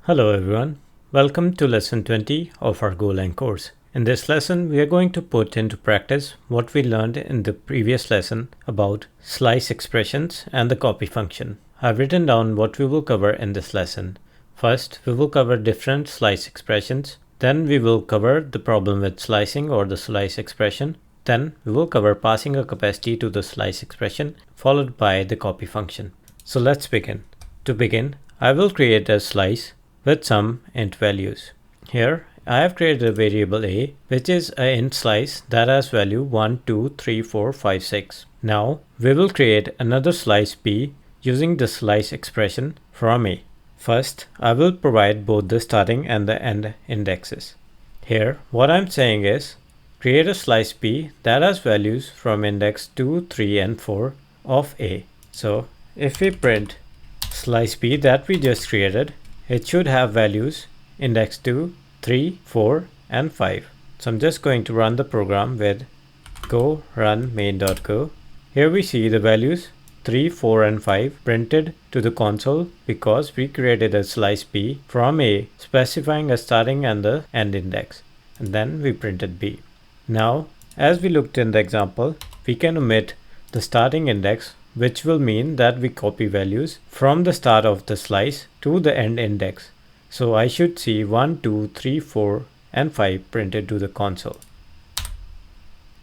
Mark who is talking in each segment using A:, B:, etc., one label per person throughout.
A: Hello everyone, welcome to lesson 20 of our GoLang course. In this lesson, we are going to put into practice what we learned in the previous lesson about slice expressions and the copy function. I've written down what we will cover in this lesson. First, we will cover different slice expressions. Then we will cover the problem with slicing or the slice expression. Then we will cover passing a capacity to the slice expression, followed by the copy function. So let's begin. To begin, I will create a slice with some int values. Here I have created a variable a, which is an int slice that has value 1, 2, 3, 4, 5, 6. Now we will create another slice b using the slice expression from a. First, I will provide both the starting and the end indexes. Here what I'm saying is create a slice b that has values from index 2, 3 and 4 of a. So if we print slice b that we just created, it should have values index 2, 3, 4 and 5. So I'm just going to run the program with go run main.go. Here we see the values 3, 4 and 5 printed to the console because we created a slice b from a specifying a starting and the end index, and then we printed b. Now as we looked in the example, we can omit the starting index, which will mean that we copy values from the start of the slice to the end index. So I should see 1, 2, 3, 4 and 5 printed to the console.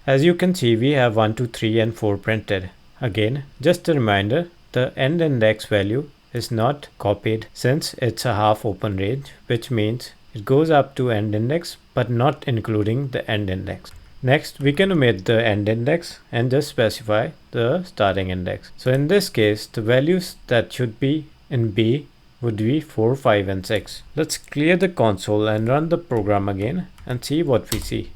A: As you can see, we have 1, 2, 3 and 4 printed. Again, just a reminder, the end index value is not copied since it's a half open range, which means it goes up to end index but not including the end index. Next, we can omit the end index and just specify the starting index. So in this case, the values that should be in B would be 4, 5 and 6. Let's clear the console and run the program again and see what we see.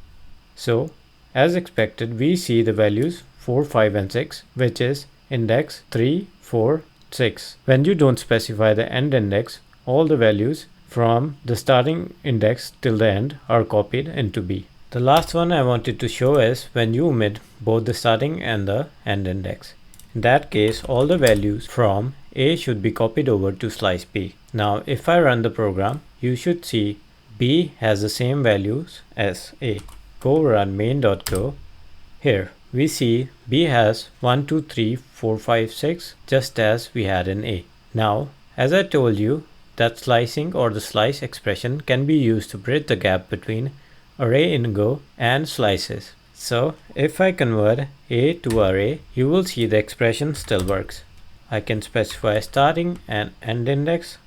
A: So as expected, we see the values 4, 5 and 6, which is index 3, 4, 6. When you don't specify the end index, all the values from the starting index till the end are copied into B. The last one I wanted to show is when you omit both the starting and the end index. In that case, all the values from A should be copied over to slice B. Now if I run the program, you should see B has the same values as A. Go run main.go. Here we see B has 1, 2, 3, 4, 5, 6 just as we had in A. Now as I told you that slicing or the slice expression can be used to bridge the gap between array in Go and slices. So if I convert A to array, you will see the expression still works. I can specify starting and end index.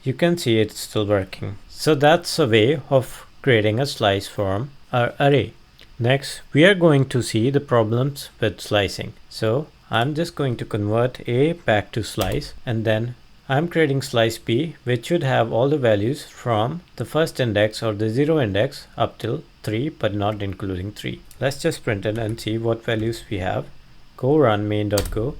A: You can see it's still working. So that's a way of creating a slice from our array. Next, we are going to see the problems with slicing. So I'm just going to convert A back to slice, and then I'm creating slice B, which should have all the values from the first index or the 0 index up till 3 but not including 3. Let's just print it and see what values we have. Go run main.go.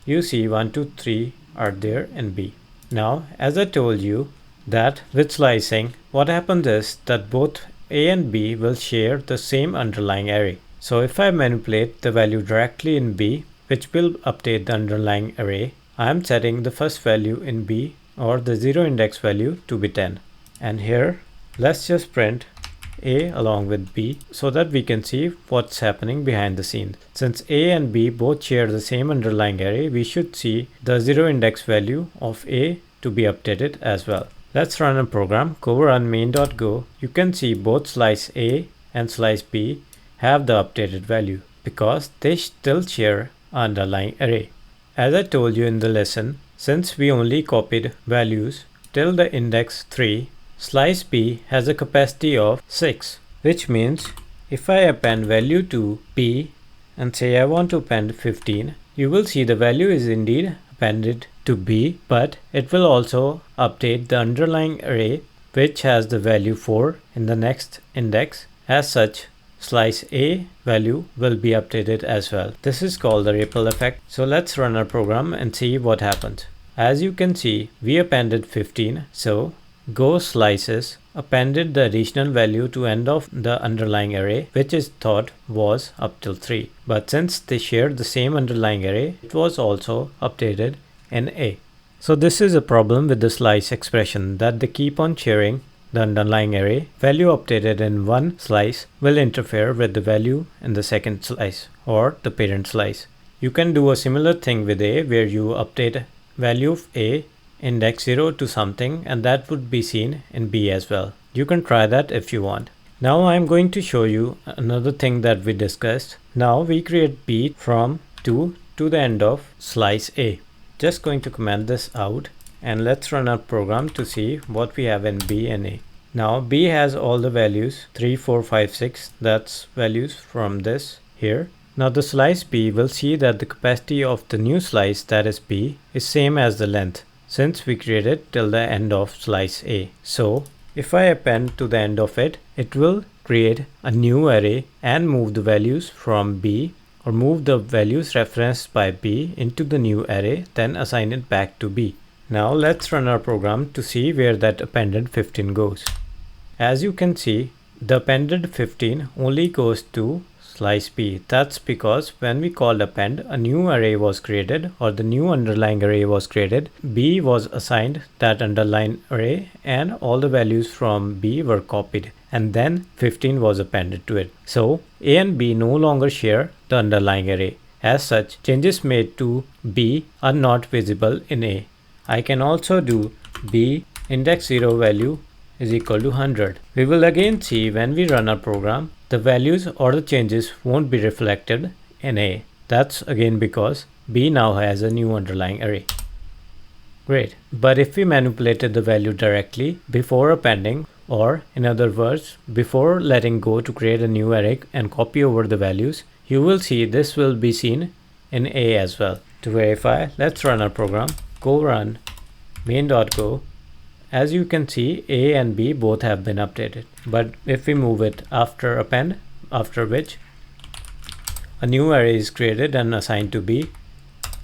A: You see 1, 2, 3 are there in B. Now as I told you that with slicing, what happens is that both A and B will share the same underlying array. So if I manipulate the value directly in B, which will update the underlying array, I am setting the first value in B or the 0 index value to be 10. And here let's just print A along with B so that we can see what's happening behind the scenes. Since A and B both share the same underlying array, we should see the 0 index value of A to be updated as well. Let's run a program. Go run main.go. You can see both slice A and slice B have the updated value because they still share underlying array. As I told you in the lesson, since we only copied values till the index 3, slice B has a capacity of 6, which means if I append value to B and say I want to append 15, you will see the value is indeed appended to B, but it will also update the underlying array which has the value 4 in the next index. As such, slice A value will be updated as well. This is called the ripple effect. So let's run our program and see what happens. As you can see, we appended 15. So Go slices appended the additional value to end of the underlying array, which is thought was up till 3. But since they shared the same underlying array, it was also updated in A. So this is a problem with the slice expression, that they keep on sharing the underlying array. Value updated in one slice will interfere with the value in the second slice or the parent slice. You can do a similar thing with A, where you update value of A index 0 to something, and that would be seen in B as well. You can try that if you want. Now I'm going to show you another thing that we discussed. Now we create B from 2 to the end of slice A. Just going to comment this out and let's run our program to see what we have in B and A. Now B has all the values 3, 4, 5, 6. That's values from this here. Now the slice B will see that the capacity of the new slice, that is B, is same as the length, since we created till the end of slice A. So if I append to the end of it, it will create a new array and move the values from B, or move the values referenced by B into the new array, then assign it back to B. Now let's run our program to see where that appended 15 goes. As you can see, the appended 15 only goes to slice B. That's because when we called append, a new array was created, or the new underlying array was created. B was assigned that underlying array and all the values from B were copied, and then 15 was appended to it. So A and B no longer share the underlying array. As such, changes made to B are not visible in A. I can also do B index 0 value is equal to 100. We will again see when we run our program, the values or the changes won't be reflected in A. That's again because B now has a new underlying array. Great. But if we manipulated the value directly before appending, or in other words, before letting go to create a new array and copy over the values, you will see this will be seen in A as well. To verify, let's run our program. Go run main.go. As you can see, A and B both have been updated. But if we move it after append, after which a new array is created and assigned to B,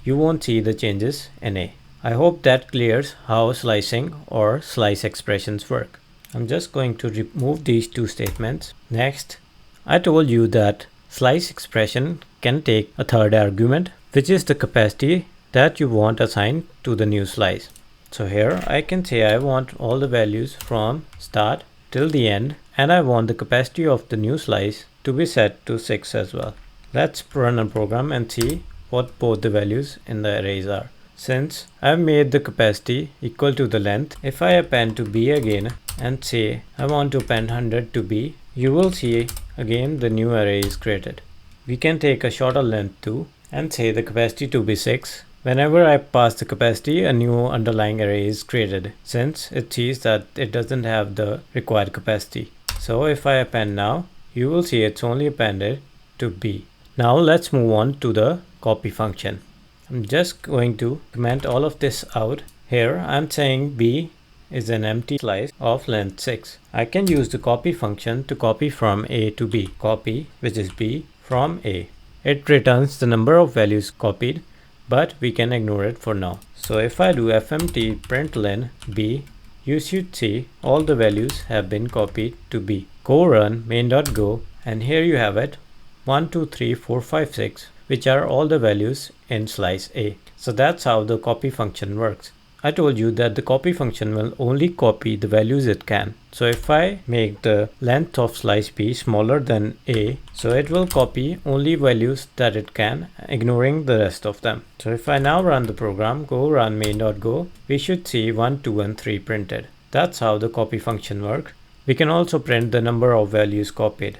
A: you won't see the changes in A. I hope that clears how slicing or slice expressions work. I'm just going to remove these two statements. Next, I told you that slice expression can take a third argument, which is the capacity that you want assigned to the new slice. So here I can say I want all the values from start till the end, and I want the capacity of the new slice to be set to 6 as well. Let's run a program and see what both the values in the arrays are. Since I've made the capacity equal to the length, if I append to B again and say I want to append 100 to B, you will see again the new array is created. We can take a shorter length too and say the capacity to be 6. Whenever I pass the capacity, a new underlying array is created, since it sees that it doesn't have the required capacity. So if I append now, you will see it's only appended to B. Now let's move on to the copy function. I'm just going to comment all of this out. Here I'm saying B is an empty slice of length 6. I can use the copy function to copy from A to B. Copy, which is B, from A. It returns the number of values copied, but we can ignore it for now. So if I do fmt println B, you should see all the values have been copied to B. Go run main.go, and here you have it, 1, 2, 3, 4, 5, 6, which are all the values in slice A. So that's how the copy function works. I told you that the copy function will only copy the values it can. So if I make the length of slice B smaller than A, so it will copy only values that it can, ignoring the rest of them. So if I now run the program, go run main.go, we should see 1, 2, and 3 printed. That's how the copy function works. We can also print the number of values copied.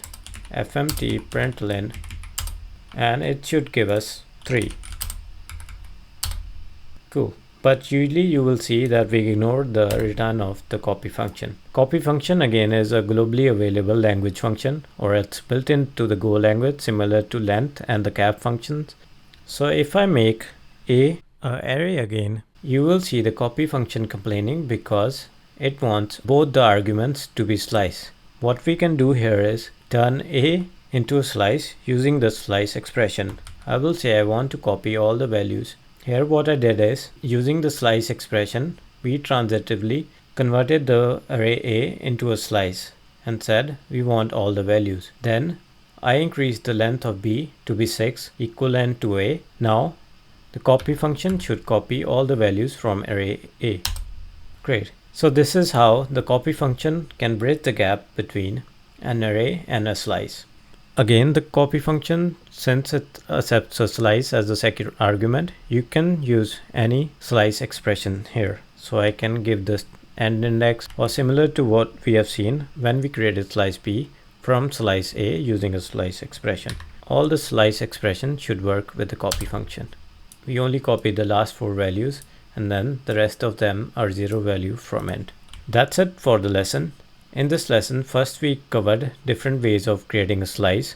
A: fmt println, and it should give us 3. Cool. But usually you will see that we ignore the return of the copy function. Copy function again is a globally available language function, or it's built into the Go language, similar to length and the cap functions. So if I make a array again, you will see the copy function complaining because it wants both the arguments to be slice. What we can do here is turn A into a slice using the slice expression. I will say I want to copy all the values. Here what I did is, using the slice expression, we transitively converted the array A into a slice and said we want all the values. Then I increased the length of B to be 6, equivalent to A. Now The copy function should copy all the values from array A. Great. So this is how the copy function can bridge the gap between an array and a slice. Again, the copy function, since it accepts a slice as the second argument, you can use any slice expression here. So I can give this end index, or similar to what we have seen when we created slice B from slice A using a slice expression. All the slice expression should work with the copy function. We only copy the last 4 values, and then the rest of them are 0 value from end. That's it for the lesson. In this lesson, first we covered different ways of creating a slice.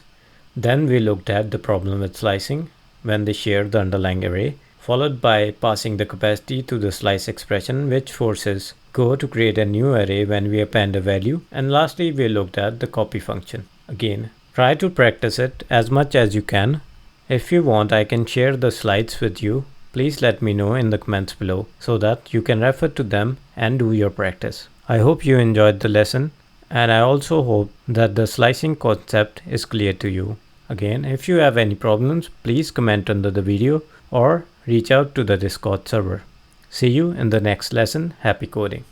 A: Then we looked at the problem with slicing when they share the underlying array, followed by passing the capacity to the slice expression, which forces Go to create a new array when we append a value. And lastly, we looked at the copy function. Again, try to practice it as much as you can. If you want, I can share the slides with you. Please let me know in the comments below so that you can refer to them and do your practice. I hope you enjoyed the lesson, and I also hope that the slicing concept is clear to you. Again, if you have any problems, please comment under the video or reach out to the Discord server. See you in the next lesson. Happy coding.